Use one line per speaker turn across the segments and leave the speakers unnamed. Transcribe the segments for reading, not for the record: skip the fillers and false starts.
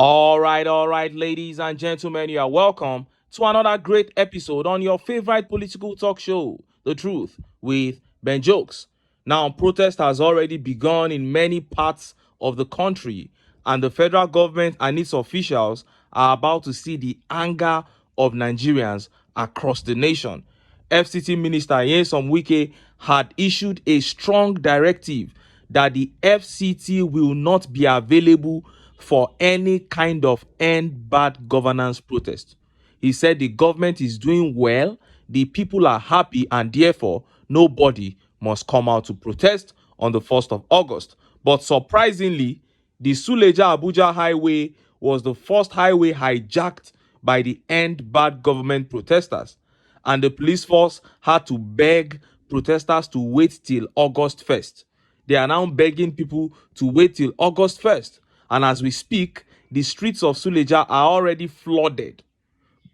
All right, ladies and gentlemen, you are welcome to another great episode on your favorite political talk show, The Truth with Ben Jokes. Now, protest has already begun in many parts of the country, and the federal government and its officials are about to see the anger of Nigerians across the nation. FCT Minister WIKE had issued a strong directive that the FCT will not be available for any kind of end bad governance protest. He said the government is doing well, the people are happy, and therefore nobody must come out to protest on the 1st of August. But surprisingly, the Suleja Abuja highway was the first highway hijacked by the end bad government protesters, and the police force had to beg protesters to wait till August 1st. They are now begging people to wait till August 1st. And as we speak, the streets of Suleja are already flooded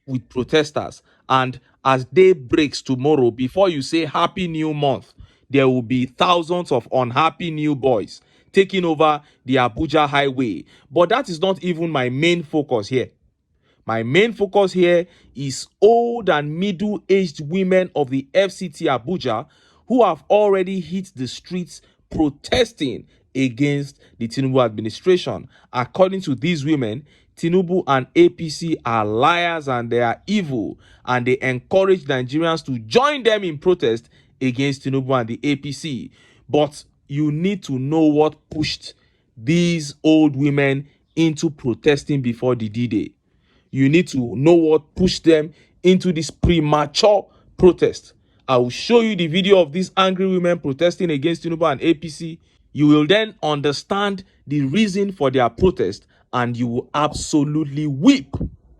with protesters. And as day breaks tomorrow, before you say Happy New Month, there will be thousands of unhappy new boys taking over the Abuja highway. But that is not even my main focus here. My main focus here is old and middle-aged women of the FCT Abuja who have already hit the streets protesting against the Tinubu administration. According to these women, Tinubu and APC are liars and they are evil, and they encourage Nigerians to join them in protest against Tinubu and the APC. But you need to know what pushed these old women into protesting before the D-Day. You need to know what pushed them into this premature protest. I will show you the video of these angry women protesting against Tinubu and APC. You will then understand the reason for their protest, and you will absolutely weep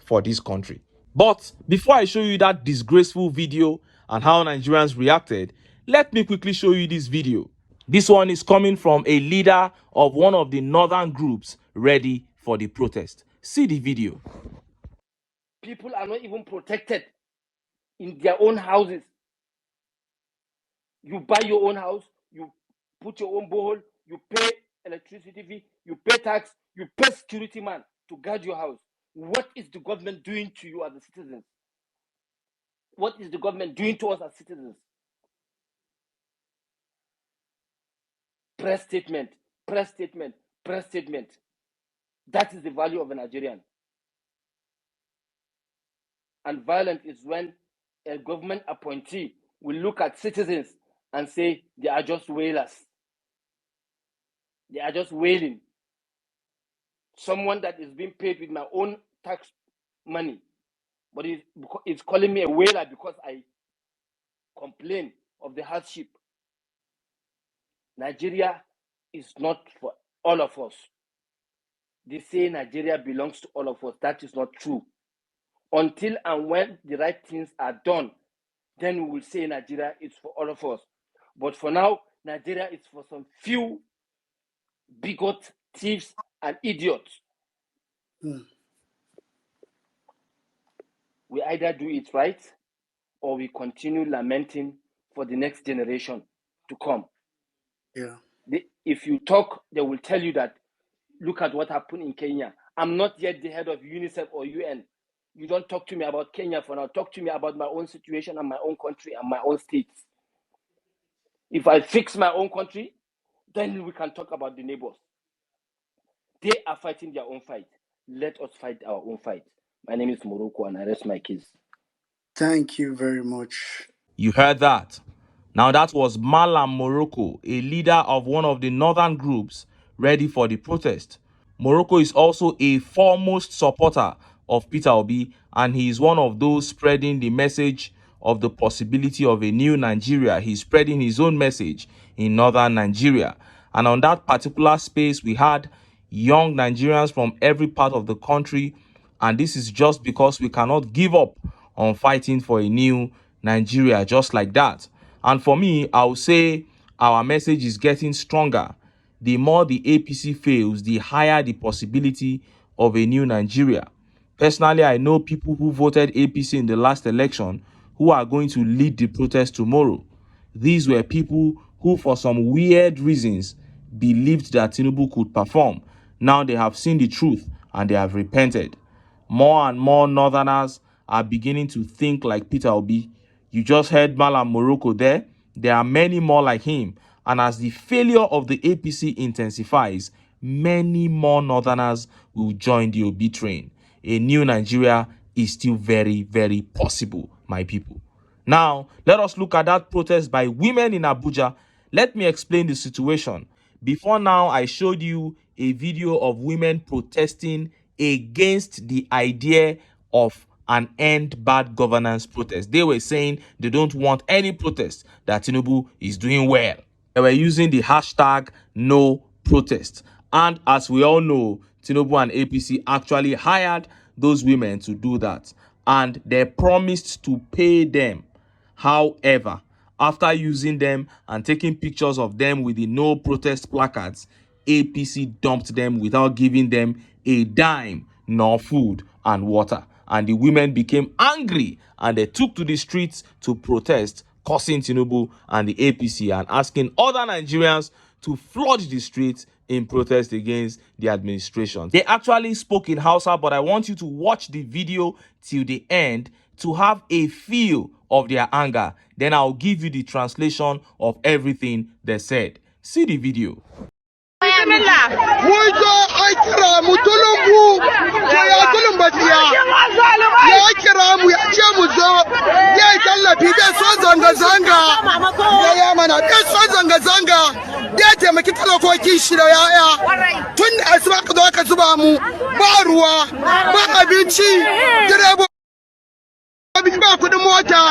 for this country. But before I show you that disgraceful video and how Nigerians reacted, let me quickly show you this video. This one is coming from a leader of one of the northern groups ready for the protest. See the video.
People are not even protected in their own houses. You buy your own house, you put your own borehole, you pay electricity fee, you pay tax, you pay security man to guard your house. What is the government doing to you as a citizen? What is the government doing to us as citizens? Press statement, press statement, press statement. That is the value of a Nigerian. And violent is when a government appointee will look at citizens and say they are just wailers. They are just wailing. Someone that is being paid with my own tax money, but it's calling me a wailer because I complain of the hardship. Nigeria is not for all of us. They say Nigeria belongs to all of us. That is not true. Until and when the right things are done, then we will say Nigeria is for all of us. But for now, Nigeria is for some few bigots, thieves, and idiots. We either do it right or we continue lamenting for the next generation to come.
Yeah.
If you talk, they will tell you that, look at what happened in Kenya. I'm not yet the head of UNICEF or UN. You don't talk to me about Kenya for now. Talk to me about my own situation and my own country and my own states. If I fix my own country, then we can talk about the neighbors. They are fighting their own fight. Let us fight our own fight. My name is Morocco and I rest my case.
Thank you very much.
You heard that. Now that was Malam Morocco, a leader of one of the northern groups ready for the protest. Morocco is also a foremost supporter of Peter Obi, and he is one of those spreading the message of the possibility of a new Nigeria. He's spreading his own message in northern Nigeria. And on that particular space, we had young Nigerians from every part of the country, and this is just because we cannot give up on fighting for a new Nigeria just like that. And for me, I would say our message is getting stronger. The more the APC fails, the higher the possibility of a new Nigeria. Personally, I know people who voted APC in the last election who are going to lead the protest tomorrow. These were people who, for some weird reasons, believed that Tinubu could perform. Now they have seen the truth and they have repented. More and more Northerners are beginning to think like Peter Obi. You just heard Malam Morocco there. There are many more like him. And as the failure of the APC intensifies, many more Northerners will join the Obi train. A new Nigeria is still very, very possible, my people. Now, let us look at that protest by women in Abuja. Let me explain the situation. Before now, I showed you a video of women protesting against the idea of an end bad governance protest. They were saying they don't want any protest, that Tinubu is doing well. They were using the hashtag no protest. And as we all know, Tinubu and APC actually hired those women to do that. And they promised to pay them. However, after using them and taking pictures of them with the no protest placards, APC dumped them without giving them a dime, nor food and water. And the women became angry and they took to the streets to protest, cursing Tinubu and the APC and asking other Nigerians to flood the streets in protest against the administration. They actually spoke in Hausa, but I want you to watch the video till the end to have a feel of their anger. Then I'll give you the translation of everything they said. See the video.
Mun zo an kira mu tulumbu to ya tulun basiya ya kira mu ya ce mu zo ya yi tallafi bai so zanga-zanga ya mana bai so zanga-zanga ya taimaki talakoki shi da yaya tun da asuba ka zo ka zuba mu ba ruwa ba abinci direbo ba kudin mota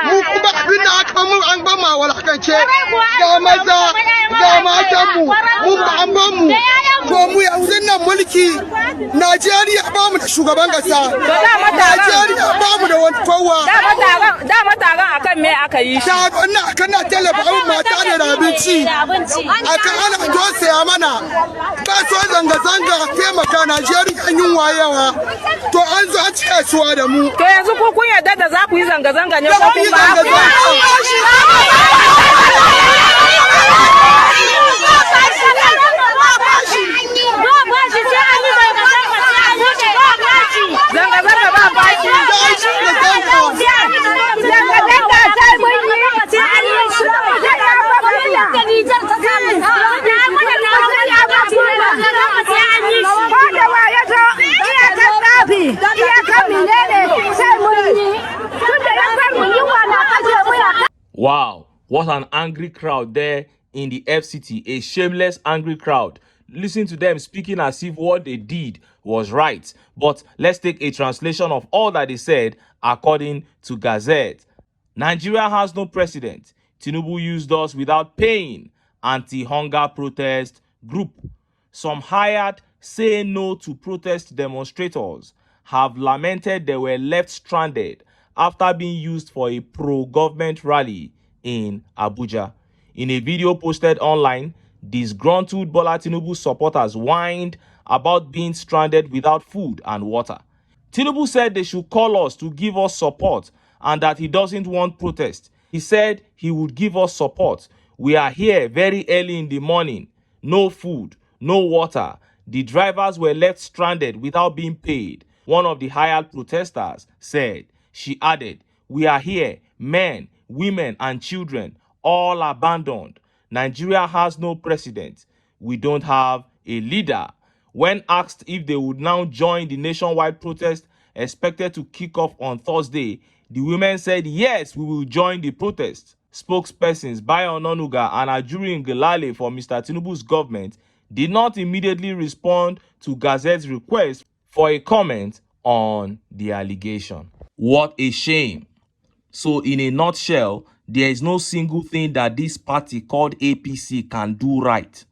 mu kuma abin da aka mu an ban ma walakance ga maza ga matan mu mun ba an ban mu to mu yanzu nan mulki Najeriya ba mu da shugaban kasa Najeriya ba mu da wani kowa
dama taron akan me aka yi shi
taron nan akan na tallafa mata ne da abinci akan ana dosaya mana ba so zanga-zanga taimaka Najeriya yin wayewa to an zo an cika suwa da mu
to yanzu ko kun yarda da za ku yi zanga-zanga ne ko kun ba ku zanga-zanga ba baki
Wow, what an angry crowd there in the FCT, a shameless angry crowd. Listen to them speaking as if what they did was right. But let's take a translation of all that they said according to Gazette. Nigeria has no president. Tinubu used us without paying. Anti-hunger protest group. Some hired say no to protest demonstrators have lamented they were left stranded after being used for a pro-government rally in Abuja. In a video posted online, disgruntled Bola Tinubu supporters whined about being stranded without food and water. Tinubu said they should call us to give us support and that he doesn't want protest. He said he would give us support. We are here very early in the morning. No food, no water. The drivers were left stranded without being paid. One of the hired protesters said. She added, we are here, men, women, and children, all abandoned. Nigeria has no president. We don't have a leader. When asked if they would now join the nationwide protest expected to kick off on Thursday, the women said, yes, we will join the protest. Spokespersons Bayo Ononuga and Ajuri Ngelale for Mr. Tinubu's government did not immediately respond to Gazette's request for a comment on the allegation. What a shame. So in a nutshell, there is no single thing that this party called APC can do right.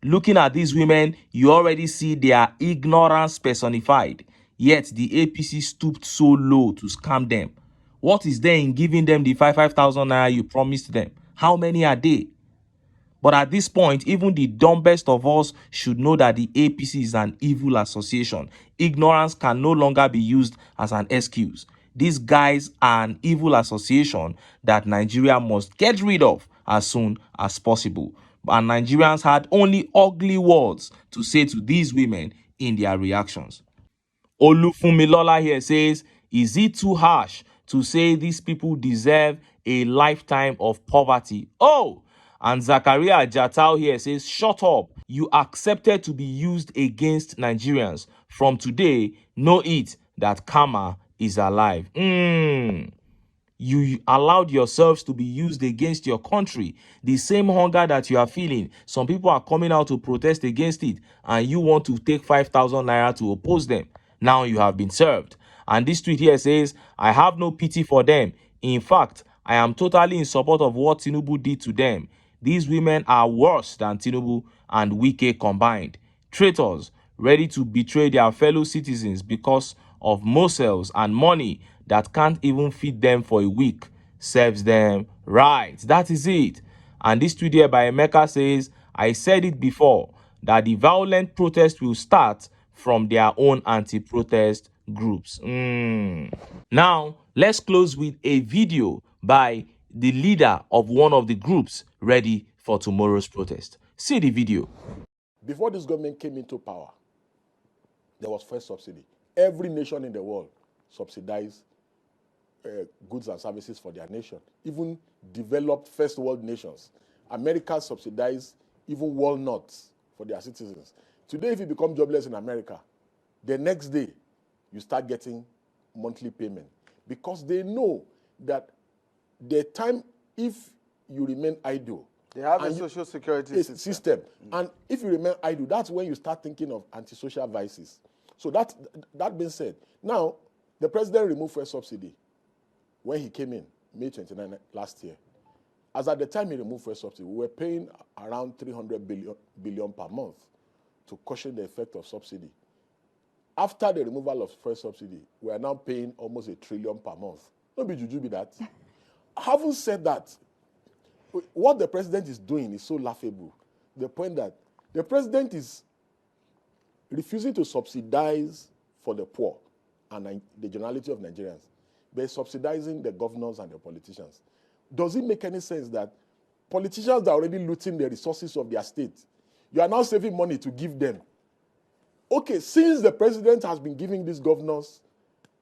Looking at these women, you already see their ignorance personified. Yet the APC stooped so low to scam them. What is there in giving them the 5,000 naira you promised them? How many are they? But at this point, even the dumbest of us should know that the APC is an evil association. Ignorance can no longer be used as an excuse. These guys are an evil association that Nigeria must get rid of as soon as possible. And Nigerians had only ugly words to say to these women in their reactions. Olufunmilola here says, is it too harsh to say these people deserve a lifetime of poverty? Oh, and Zakaria Jatau here says, shut up. You accepted to be used against Nigerians. From today, know it that karma is alive. You allowed yourselves to be used against your country. The same hunger that you are feeling, some people are coming out to protest against it, and you want to take 5,000 naira to oppose them. Now you have been served. And this tweet here says, I have no pity for them. In fact, I am totally in support of what Tinubu did to them. These women are worse than Tinubu and WIKE combined. Traitors ready to betray their fellow citizens because of morsels and money that can't even feed them for a week. Serves them right. That is it. And this tweet here by Emeka says, I said it before, that the violent protest will start from their own anti-protest groups. Now, let's close with a video by the leader of one of the groups ready for tomorrow's protest. See the video.
Before this government came into power, there was first subsidy. Every nation in the world subsidized goods and services for their nation. Even developed first world nations. America subsidized even walnuts for their citizens. Today, if you become jobless in America, the next day, you start getting monthly payment because they know that the time, if you remain idle,
they have a social security system.
And if you remain idle, that's when you start thinking of antisocial vices. So that being said, now the president removed first subsidy when he came in May 29 last year. As at the time he removed first subsidy, we were paying around 300 billion per month to cushion the effect of subsidy. After the removal of first subsidy, we are now paying almost $1 trillion per month. Don't be juju be that. Having said that, what the president is doing is so laughable. The point that the president is refusing to subsidize for the poor and the generality of Nigerians, but subsidizing the governors and the politicians. Does it make any sense that politicians are already looting the resources of their state? You are now saving money to give them. Okay, since the president has been giving these governors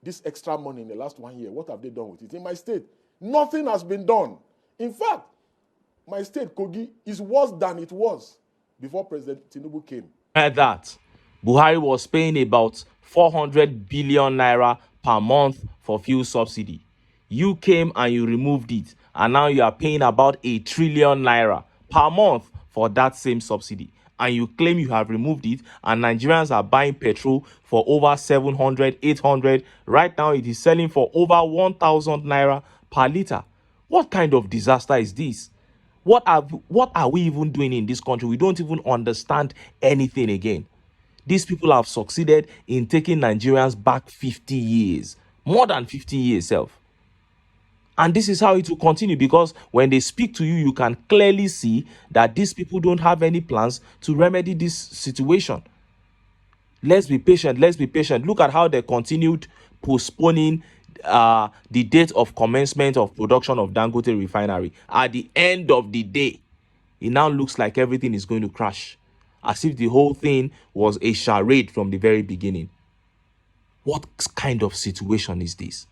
this extra money in the last 1 year, what have they done with it? In my state, nothing has been done. In fact, my state, Kogi, is worse than it was before President Tinubu came.
At that, Buhari was paying about 400 billion naira per month for fuel subsidy. You came and you removed it, and now you are paying about $1 trillion naira per month for that same subsidy. And you claim you have removed it, and Nigerians are buying petrol for over 700, 800. Right now, it is selling for over 1,000 naira per liter. What kind of disaster is this? What are we even doing in this country? We don't even understand anything again. These people have succeeded in taking Nigerians back 50 years, more than 50 years self. And this is how it will continue, because when they speak to you, you can clearly see that these people don't have any plans to remedy this situation. Let's be patient. Let's be patient. Look at how they continued postponing the date of commencement of production of Dangote refinery. At the end of the day, it now looks like everything is going to crash, as if the whole thing was a charade from the very beginning. What kind of situation is this?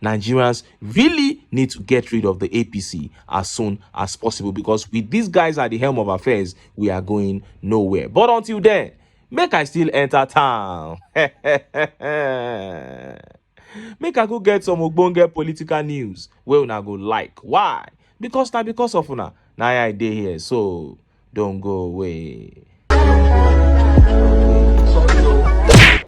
Nigerians really need to get rid of the APC as soon as possible, because with these guys at the helm of affairs, we are going nowhere. But until then, make I still enter town. Make I go get some ogbonge political news wey una go like. Why? Because of una. Now I dey here, so don't go away.